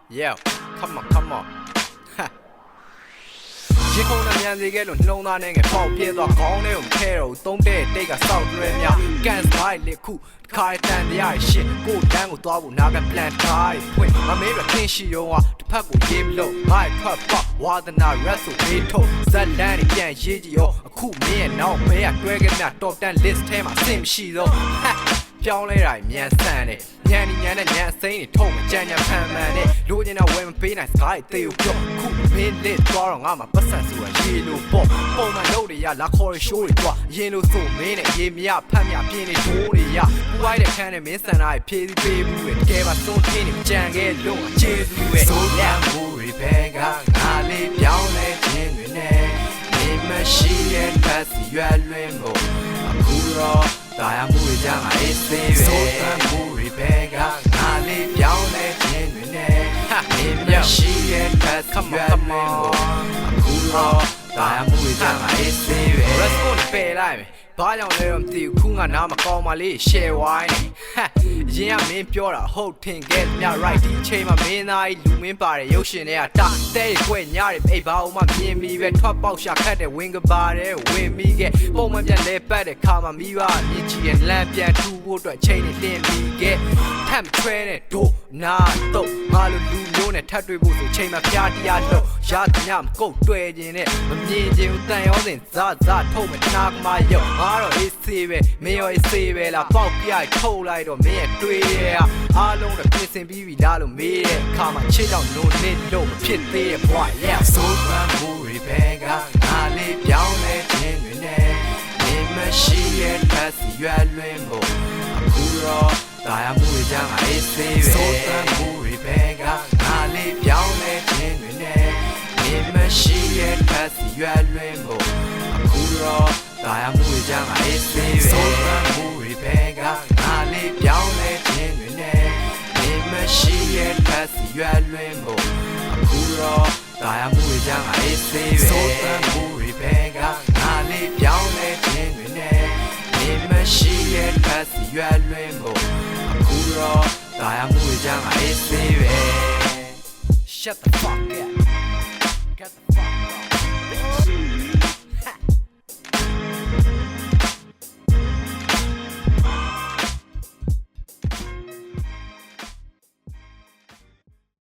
Yeah, come on. ရေခုံနဲ့မြန်စေခဲ့လို့နှလုံးသားနဲ့ငယ်ပေါက်ပြဲသွားခေါင်းထဲကိုမထဲတော့သုံးတဲ့တိတ်ကစောက်လွဲမြောက်ကန်စလိုက်လေခုခါတန်တရားရှစ်ကိုတန်းကိုသွားဖို့နာက plan ထားဖွင့်မမေးရခင်းရှိရောတစ်ဖက်ကိုရေးမလို့ငါ့ထွက်ပေါက်ဝါသနာ rap ဆိုဘေးထုတ်ဇက်လန်းတွေပြန်ရေးကြည့်ရောအခုမင်းရဲ့နောက်ဘဲကတွဲခဲ့တဲ့ top 10 list ထဲမှာအဆင့်မရှိတော့ပြောင်းလဲတာမြန်ဆန်တယ်ညံနေညံနဲ့ညံအစိမ်းတွေထုံမကြမ်းကြမ်းဖန်မှန်နဲ့လိုချင်တာဝယ်မပေးနိုင်စကားတွေသေကိုပြောခုမင်းလစ်သွားတော့ငါမှပတ်စံဆိုတာရေလိုပေါ့ပုံမှန်လုပ်တွေရလာခေါ်ရရှိုးတွေကွာအရင်လိုဆိုမင်းနဲ့ရေမရဖတ်မြပြင်းနေဒိုးတွေရပူလိုက်တဲ့ခန်းနဲ့မင်းစံသားတွေဖြည့်ပြီးပေးဘူးပဲတကယ်ပါစွန့်ထင်းနေကြံခဲ့လို့ကျေးဇူးပဲဆိုရမှုတွေပဲကငါလေးပြောင်းလဲခြင်းတွေနဲ့နေမရှိရဲ့ဖတ်စီရွယ်လွင်ဖို့အခုတော့တာယာမှုတွေကြောင့်အေးစေးပဲဆိုတမ်းမှုတွေပဲကငါလေးပြောင်းလဲခြင်းတွေနဲ့နေမရှိရဲ့ဖတ်စီရွယ်လွင်ဖို့အခုတော့တာယာမှုတွေကြောင့်အေးစေးပဲ response ပယ်လိုက်မယ်ဘာကြောင့်လဲတော့မသိဘူးခုငါနားမကောင်းပါလေ share ဝိုင်းရင်းကမင်းပြောတာဟုတ်ထင်ခဲ့မြ right ဒီအချိန်မှာမင်းသားကြီးလူမင်းပါတယ်ရုပ်ရှင်တွေကတာတဲ့ခွဲ့ညတွေအိပ်ဘာအောင်မှမြင်ပြီးပဲထွက်ပေါက်ရှာခတ်တဲ့ဝင်းကပါတဲ့ဝင်ပြီးခဲ့ပုံမှန်ပြန်လဲပတ်တဲ့ခါမှာမိဘမြင့်ကြီးရဲ့လမ်းပြန်ထူဖို့အတွက်ချိန်နေလင်းပြီးခဲ့ထပ်မထွဲတဲ့ဒို့နာတော့ငါလိုလူမျိုးနဲ့ထပ်တွေ့ဖို့ဆိုချိန်မှာဖျားတရားလို့ရသမျှမကုတ်တွေ့ခြင်းနဲ့မမြင်ခြင်းတန်ရောစဉ်ဇထုတ်မနာကမရောက်ငါတော့အေးစေးပဲမင်းရောအေးစေးပဲလားပေါက်ပြိုက်ထုတ်လိုက်တော့မင်းရဲ့တွေးရဲ့အားလုံးတော့ပြင်ဆင်ပြီးပြီလားလို့မေးတဲ့အခါမှာချစ်တော့နိုးနေလို့မဖြစ်သေးရဲ့ boy yeah ဆိုးပန်းမှုတွေပဲကငါလေးပြောင်းလဲခြင်းတွေနဲ့နေမရှိရဲ့ဖတ်စီရွယ်လွင်ဖို့အခုတော့တာယာမှုတွေကြောင့်အေးစေးပဲဆိုးပန်းမှုတွေပဲကငါလေးပြောင်းလဲခြင်းတွေနဲ့နေမရှိရဲ့ဖတ်စီရွယ်လွင်ဖို့အခုတော့တာယာမှုတွေကြောင့်အေးစေးပဲဆိုးပန်းမှုတွေပဲကငါလေးပြောင်းလဲခြင်းတွေနဲ့နေမရှိရဲ့ဖတ်စီရွယ်လွင်ဖို့အခုတော့တာယာမှုတွေကြောင့်အေးစေးပဲဆိုးပန်းမှုတွေပဲကငါလေးပြောင်းလဲခြင်းတွေနဲ့နေမရှိရဲ့ဖတ်စီရွယ်လွင်ဖို့အခုတော့တာယာမှုတွေကြောင့်အေးစေးပဲ Shut the fuck up